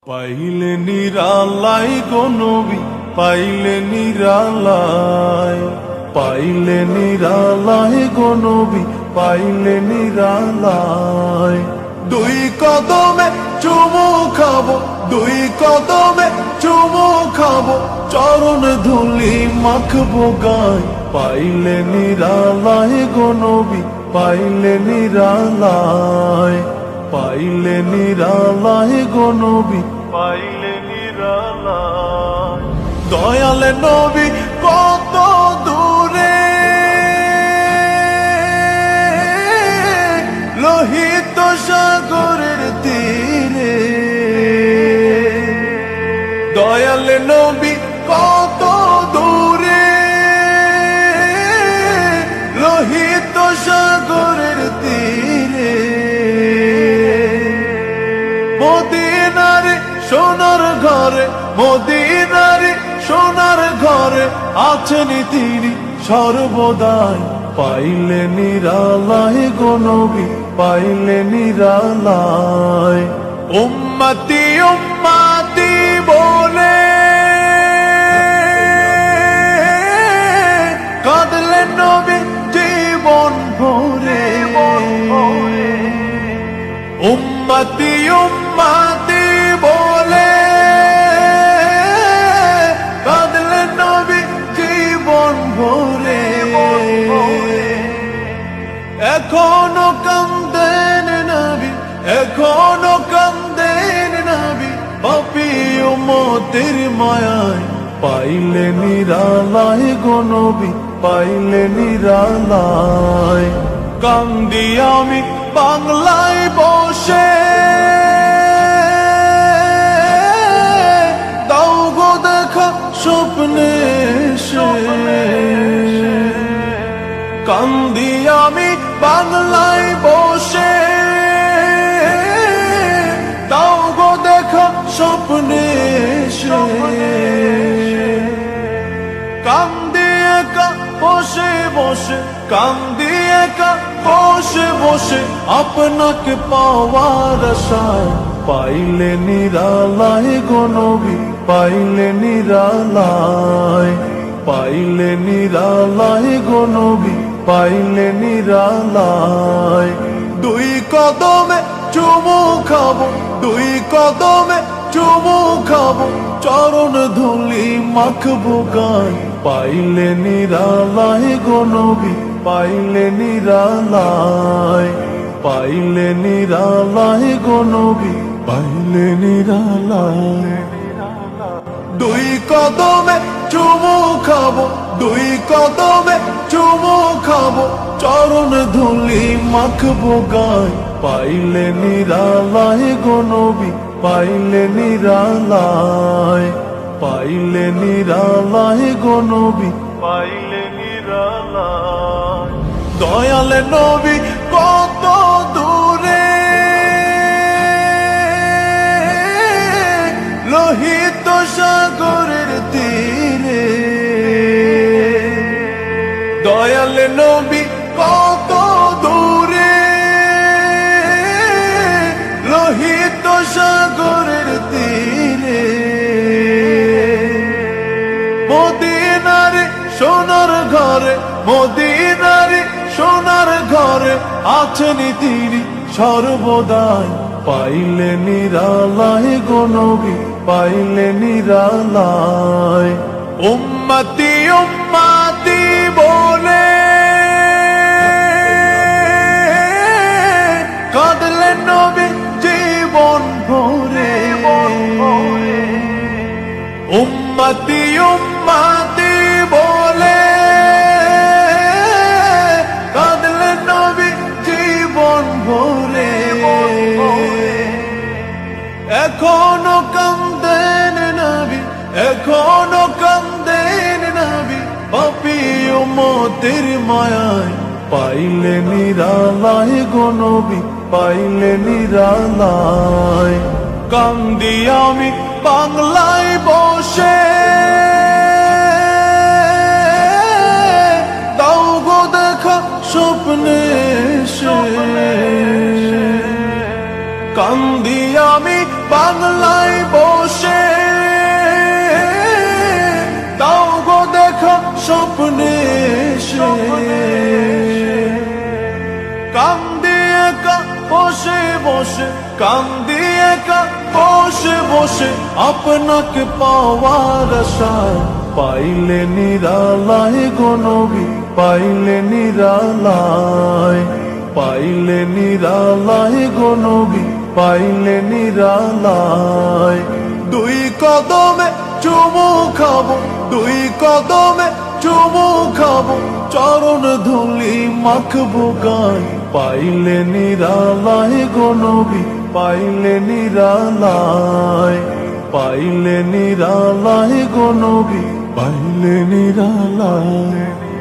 পাইলে নিরালাই গো নবী, পাইলে নিরালাই, পাইলে নিরালাই গো নবী, পাইলে নিরালাই। দুই কদমে চুমু খাবো, দুই কদমে চুমু খাবো, চরণ ধুলি মাখবো গায়। পাইলে নিরালাই গো নবী, পাইলে নিরালাই, পাইলে নিরালাই গো নবী, পাইলে নিরালাই। দয়াল নবী কত দূরে, লোহিত সাগরের তীরে। দয়াল নবী কত দূরে, লোহিত সাগরের তীরে। মদিনার সোনার ঘরে, মদিনার সোনার ঘরে আছেন তিনি সর্বদাই। পাইলে নিরালাই গো নবী, পাইলে নিরালাই। উম্মতি উম্মতি বলে কাঁদলেন নবী জীবন ভরে। উম্মতি উম্মতি বলে কাঁদলেন নবী জীবন ভরে। এখনো কাঁদেন নবী, এখনো কাঁদেন নবী, পাপী উম্মতের মায়ায়। পাইলে নিরালাই গো নবী, পাইলে নিরালাই। কান্দি আমি বাংলায় বসে, দাও গো দেখা স্বপ্নে এসে। কান্দি আমি বাংলায় বসে, দাও গো দেখা স্বপ্নে এসে। কান্দি একা বসে বসে, কান্দি একা বসে বসে, আপনাকে পাওয়ার আশায়। পাইলে নিরালাই গো নবী, পাইলে নিরালাই, পাইলে নিরালাই গো নবী, পাইলে নিরালাই। দুই কদমে চুমু খাবো, দুই কদমে চুমু খাবো, চরণ ধুলি মাখবো গায়। পাইলে নিরালাই গো নবী, পাইলে নিরালাই, পাইলে নিরালাই গো নবী, পাইলে নিরালাই। দুই কদমে চুমু খাবো, দুই কদমে চুমু খাবো, চরণ ধুলি মাখবো গায়। পাইলে নিরালাই গো নবী, পাইলে নিরালাই, পাইলে নিরালাই গো নবী, পাইলে নিরালাই। দয়াল নবী কত দূরে, লোহিত সাগরের তীরে। দয়াল নবী কত দূরে, লোহিত সাগরের তীরে। মদিনার সোনার ঘরে, মদিনার সোনার ঘরে আছেন তিনি সর্বদাই। পাইলে নিরালাই গো নবী, পাইলে নিরালাই। উম্মতি উম্মতি বলে কাঁদলেন নবী জীবন ভরে। উম্মতি উম্মতি বলে কাঁদলেন নবী জীবন ভরে। এখনো কাঁদেন নবী, এখনো কাঁদেন নবী, পাপী উম্মতের মায়ায়। পাইলে নিরালাই গো নবী, পাইলে নিরালাই। কান্দি আমি বাংলায় বসে, দাও গো দেখা স্বপ্নে এসে। কান্দি আমি বাংলায় কান্দি একা বসে বসে, কান্দি একা বসে বসে, আপনাকে পাওয়ার আশায়। পাইলে নিরালায় গো নবী, পাইলে নিরালায়, পাইলে নিরালায় গো নবী, পাইলে নিরালায়। দুই কদমে চুমু খাবো, দুই কদমে চুমু খাবো, চরণ ধুলি মাখবো গায়ে। পাইলে নিরালায় গো নবী, পাইলে নিরালায়, পাইলে নিরালায় গো নবী, পাইলে নিরালায়।